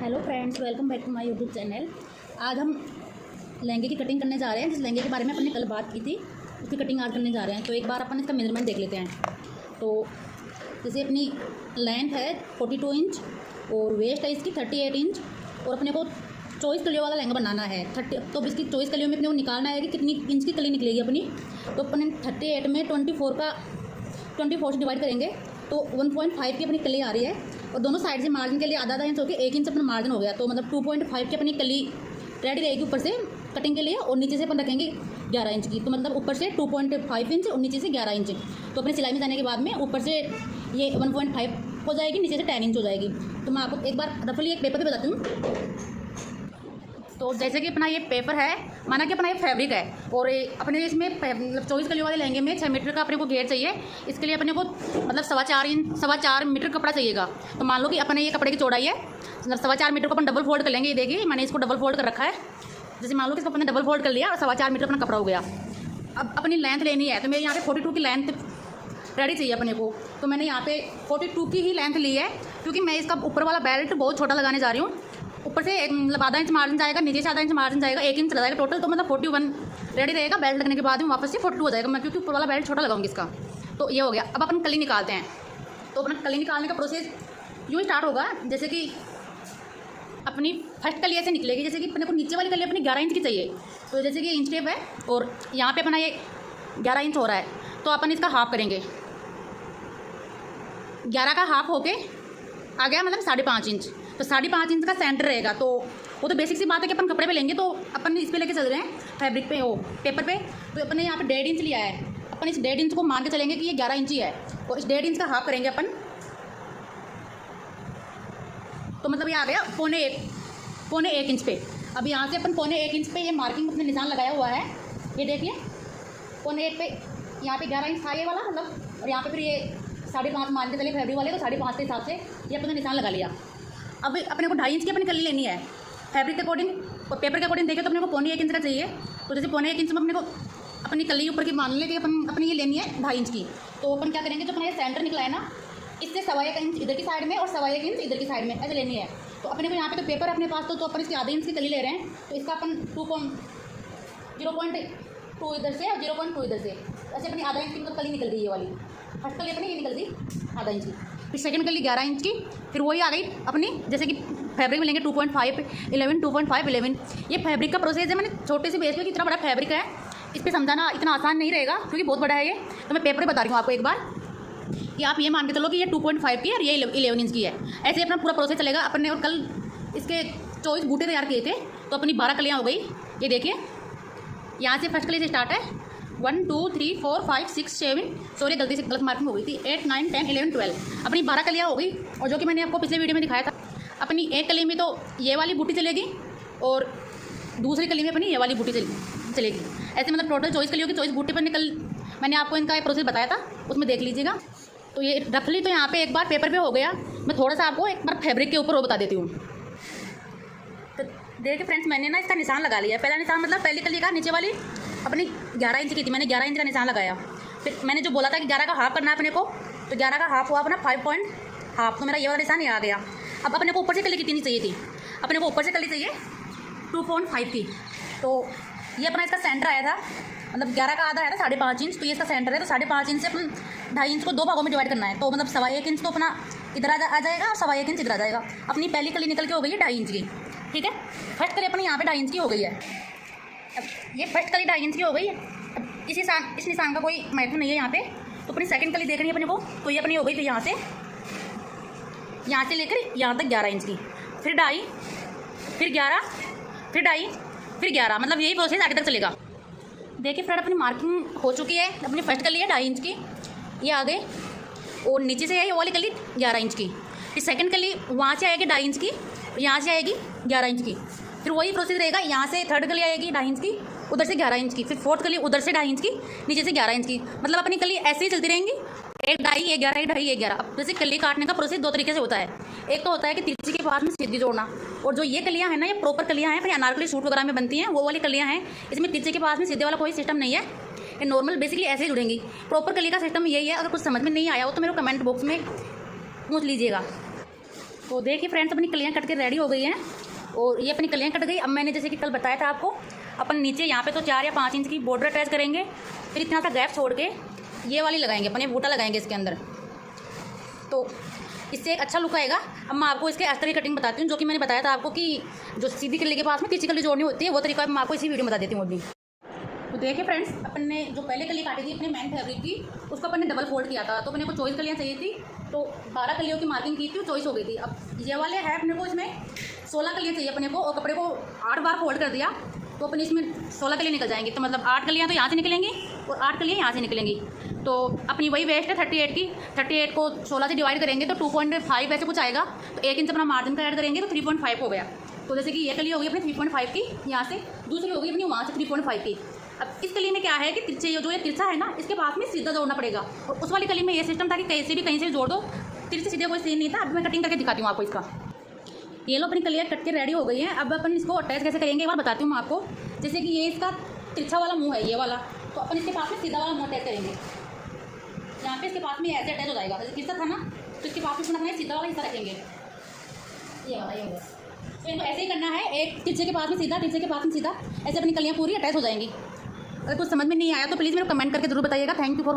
Hello friends, welcome back to my YouTube channel. आज हम लहंगे की कटिंग करने जा रहे हैं। जिस लहंगे के बारे में अपन ने कल बात की थी उसकी कटिंग आज करने जा रहे हैं। तो एक बार अपन इसका मेजरमेंट देख लेते हैं। तो जैसे अपनी लेंथ है 42 इंच और वेस्ट है इसकी 38 इंच और अपने को 24 कलियों वाला लहंगा बनाना है। तो इसकी 24 कलियों में अपने को निकालना है कि कितनी इंच की कली निकलेगी अपनी। तो अपन 38 में 24 से डिवाइड करेंगे तो 1.5 की अपनी कली आ रही है और दोनों साइड से मार्जिन के लिए आधा इंच होकर 1 इंच अपना मार्जिन हो गया। तो मतलब 2.5 की अपनी कली रेडी रहेगी ऊपर से कटिंग के लिए और नीचे से अपन रखेंगे 11 इंच की। तो मतलब ऊपर से 2.5 इंच और नीचे से 11 इंच। तो अपनी सिलाई में जाने के बाद में ऊपर से ये 1.5 हो जाएगी, नीचे से 10 इंच हो जाएगी। तो मैं आपको एक बार रफली एक पेपर पे बताती हूँ। तो जैसे कि अपना ये पेपर है, माना कि अपना ये फैब्रिक है और अपने इसमें मतलब 24 कलियों वाले लहंगे में 6 मीटर का अपने को घेर चाहिए। इसके लिए अपने को मतलब 4.25 मीटर कपड़ा चाहिएगा। तो मान लो कि अपने ये कपड़े की चौड़ाई है, मतलब 4.25 मीटर को अपन डबल फोल्ड कर लेंगे। ये देखिए मैंने इसको डबल फोल्ड कर रखा है। जैसे मान लो कि इसको अपने डबल फोल्ड कर लिया और 4.25 मीटर अपना कपड़ा हो गया। अब अपनी लेंथ लेनी है तो मेरे यहाँ पे 42 की लेंथ रेडी चाहिए अपने को। तो मैंने यहाँ पे 42 की ही लेंथ ली है क्योंकि मैं इसका ऊपर वाला बेल्ट बहुत छोटा लगाने जा रही हूँ। ऊपर से मतलब आधा इंच मार्जिन जाएगा, नीचे से आधा इंच मार्जिन जाएगा, 1 इंच जाएगा टोटल। तो मतलब 41 रेडी रहेगा। बेल्ट लगने के बाद में वापस से 42 हो जाएगा मैं, क्योंकि ऊपर वाला बेल्ट छोटा लगाऊंगी इसका। तो ये हो गया। अब अपन कली निकालते हैं। तो अपना कली निकालने का प्रोसेस यूँ स्टार्ट होगा। जैसे कि अपनी फर्स्ट कली ऐसे निकलेगी, जैसे कि अपने को नीचे वाली कली अपनी 11 इंच की चाहिए। तो जैसे कि इंच टेप है और यहाँ पे अपना ये 11 इंच हो रहा है तो अपन इसका हाफ करेंगे। 11 का हाफ होके आ गया मतलब 5.5 इंच। तो 5.5 इंच का सेंटर रहेगा। तो वो तो बेसिक सी बात है कि अपन कपड़े पे लेंगे। तो अपन इस पे लेके चल रहे हैं फैब्रिक पे, वो पेपर पे। तो अपन ने यहाँ पे 1.5 इंच लिया है। अपन इस 1.5 इंच को मान के चलेंगे कि ये 11 इंच ही है और इस 1.5 इंच का हाफ करेंगे अपन। तो मतलब ये आ गया पौने एक इंच पे। अब यहाँ से अपन 1.25 इंच पे ये मार्किंग अपने निशान लगाया हुआ है। ये देखिए 1.25 पे यहाँ पे 11 इंच था ये वाला मतलब, और यहाँ पे फिर ये 5.5 मान के चले फैब्रिक वाले। तो 5.5 के हिसाब से ये अपने निशान लगा लिया। अब अपने को 2.5 इंच की अपनी कली लेनी है फैब्रिक के अकॉर्डिंग और पेपर के अकॉर्डिंग देखें तो अपने को 1.25 इंच का चाहिए। तो जैसे 1.25 इंच में अपने को अपनी कली ऊपर की मान लें कि अपनी ये लेनी है 2.5 इंच की। तो अपन क्या करेंगे, जो अपना ये सेंटर निकला है ना, इससे 1.25 इंच इधर की साइड में और 1.25 इंच इधर की साइड में ऐसे लेनी है। तो अपने को यहाँ पे तो पेपर अपने पास तो अपन इसकी आधे इंच की कली ले रहे हैं। तो इसका अपन 0.2 इधर से और 0.2 इधर से ऐसे अपनी आधा इंच की मतलब कली निकल गई। ये वाली फर्स्ट कली अपनी ये निकल गई आधा इंच की। फिर सेकंड कली 11 इंच की, फिर वही आ गई अपनी। जैसे कि फैब्रिक में लेंगे 2.5 11 2.5 11। ये फैब्रिक का प्रोसेस है। मैंने छोटे से बेस पे कितना बड़ा फैब्रिक है इस पर समझाना इतना आसान नहीं रहेगा क्योंकि बहुत बड़ा है ये। तो मैं पेपर बता रही हूँ आपको एक बार कि आप ये मान के चलो कि ये 2.5 की है और ये 11 इंच की है। ऐसे अपना पूरा प्रोसेस चलेगा। अपन ने और कल इसके 24 बूटे तैयार किए थे। तो अपनी 12 कलियाँ हो गई। ये देखिए यहाँ से फर्स्ट कली से स्टार्ट है 1 2 3 4 5 6 7, सॉरी गलती से गलत मार्किंग हो गई थी, 8 9 10 11 12। अपनी 12 कलियाँ हो गई। और जो कि मैंने आपको पिछले वीडियो में दिखाया था, अपनी एक कली में तो ये वाली बूटी चलेगी और दूसरी कली में अपनी ये वाली बूटी चलेगी। ऐसे मतलब टोटल 24 कलियों की 24 बूटी पर कल मैंने आपको इनका एक प्रोसेस बताया था, उसमें देख लीजिएगा। तो ये रफली तो यहाँ पे एक बार पेपर पे हो गया। मैं थोड़ा सा आपको एक बार फैब्रिक के ऊपर वो बता देती हूँ। तो देखिए फ्रेंड्स, मैंने ना इसका निशान लगा लिया। पहला निशान मतलब पहली कली का नीचे वाली अपनी 11 इंच की थी, मैंने 11 इंच का निशान लगाया। फिर मैंने जो बोला था कि 11 का हाफ करना है अपने को, तो 11 का हाफ हुआ अपना 5.5। तो मेरा ये वाला निशान ये आ गया। अब अपने को ऊपर से कली कितनी चाहिए थी, अपने को ऊपर से कली चाहिए 2.5 की। तो ये अपना इसका सेंटर आया था, मतलब 11 का आधा आया था 5.5 इंच। तो ये इसका सेंटर है। तो 5.5 इंच से अपन 2.5 इंच को 2 भागों में डिवाइड करना है। तो मतलब 1.25 इंच तो अपना इधर आ जाएगा और 1.25 इंच इधर आ जाएगा। अपनी पहली कली निकल के हो गई है 2.5 इंच की। ठीक है, फर्स्ट कली अपनी यहाँ पे 2.5 इंच की हो गई है। अब ये फर्स्ट कली 2.5 इंच की हो गई है। अब इस निशान का कोई महत्व नहीं है यहाँ पे। तो अपनी सेकंड कली देखनी है अपने को। तो ये अपनी हो गई थी यहाँ से लेकर यहाँ तक 11 इंच की, फिर 2.5, फिर 11, फिर 2.5, फिर 11। मतलब यही प्रोसेस आगे तक चलेगा। देखिए फ्रेंड, अपनी मार्किंग हो चुकी है। अपनी फर्स्ट कली है 2.5 इंच की, ये आ गई और नीचे से है ये वाली कली 11 इंच की। फिर सेकंड कली वहाँ से आएगी 2.5 इंच की, यहाँ से आएगी 11 इंच की। फिर वही प्रोसेस रहेगा। यहाँ से थर्ड कली आएगी 2.5 इंच की, उधर से 11 इंच की। फिर फोर्थ कली उधर से 2.5 इंच की, नीचे से 11 इंच की। मतलब अपनी कली ऐसे ही चलती रहेंगी, 1 2.5 1 11 1 2.5 1 11। अब जैसे कली काटने का प्रोसेस 2 तरीके से होता है। एक तो होता है कि तिरछी के पास में सीधी जोड़ना, और जो ये कलियाँ हैं ना, ये प्रॉपर कलियाँ हैं, फिर अनारकली सूट वगैरह में बनती हैं वो वाली कलियाँ हैं। इसमें तिरछी के पास में सीधे वाला कोई सिस्टम नहीं है। ये नॉर्मल बेसिकली ऐसे ही जुड़ेंगी। प्रॉपर कली का सिस्टम यही है। अगर कुछ समझ में नहीं आया हो तो मेरे कमेंट बॉक्स में पूछ लीजिएगा। तो देखिए फ्रेंड्स, अपनी कलियाँ कट के रेडी हो गई हैं और ये अपनी कलियाँ कट गई। अब मैंने जैसे कि कल बताया था आपको, अपन नीचे यहाँ पे तो 4 या 5 इंच की बॉर्डर अटैच करेंगे, फिर इतना सा गैप छोड़ के ये वाली लगाएंगे, अपने बूटा लगाएंगे इसके अंदर, तो इससे एक अच्छा लुक आएगा। अब मैं आपको इसके अस्तर की कटिंग बताती हूँ, जो कि मैंने बताया था आपको कि जो सीधी कली के पास में तिरछी कली जोड़नी होती है, वो तरीका मैं आपको इसी वीडियो में बता देती हूँ अभी। तो देखिए फ्रेंड्स, अपन ने जो पहले कली काटी थी अपने मेन फैब्रिक की, उसको अपन ने डबल फोल्ड किया था, तो अपने को 24 कलियाँ चाहिए थी, तो 12 कलियों की मार्किंग की थी, 24 हो गई थी। अब ये वाले है अपने को, इसमें 16 कलियाँ चाहिए अपने को, और कपड़े को 8 बार फोल्ड कर दिया, तो अपन इसमें 16 कलियाँ निकल जाएंगी। तो मतलब 8 कलियाँ तो यहाँ से निकलेंगी और 8 कलियाँ यहाँ से निकलेंगी। तो अपनी वही वेस्ट है 38 की, 38 को 16 से डिवाइड करेंगे तो 2.5 ऐसे कुछ आएगा, तो 1 इंच अपना मार्जिन का ऐड करेंगे तो 3.5 हो गया। तो जैसे कि ये कली हो गई अपनी 3.5 की यहाँ से, दूसरी हो गई अपनी वहाँ से 3.5 की। अब इस कली में क्या है कि तिरछे जो ये तिरछा है ना, इसके पास में सीधा जोड़ना पड़ेगा, और उस वाली कली में ये सिस्टम था कि कहीं से जोड़ दो, तिरछे सीधे कोई सीन नहीं था। अब मैं कटिंग करके दिखाती हूँ आपको इसका। ये लो अपनी कलियाँ कट के रेडी हो गई हैं। अब अपन इसको अटैच कैसे करेंगे एक बार बताती हूँ मैं आपको। जैसे कि ये इसका तिरछा वाला मुंह है ये वाला, तो अपन इसके पास में सीधा वाला मुंह अटैच करेंगे, यहाँ पे इसके पास में ऐसे अटैच हो जाएगा। जैसे तिरछा था ना, तो इसके पास में अपना सीधा वाला हिस्सा रखेंगे, ये वाला, ये होगा। तो इनको ऐसे ही करना है, एक तिरछे के पास में सीधा, तिरछे के पास में सीधा, ऐसे अपनी कलियाँ पूरी अटैच हो जाएंगी। अगर कुछ समझ में नहीं आया तो प्लीज़ मेरे को कमेंट करके जरूर बताइएगा। Thank you for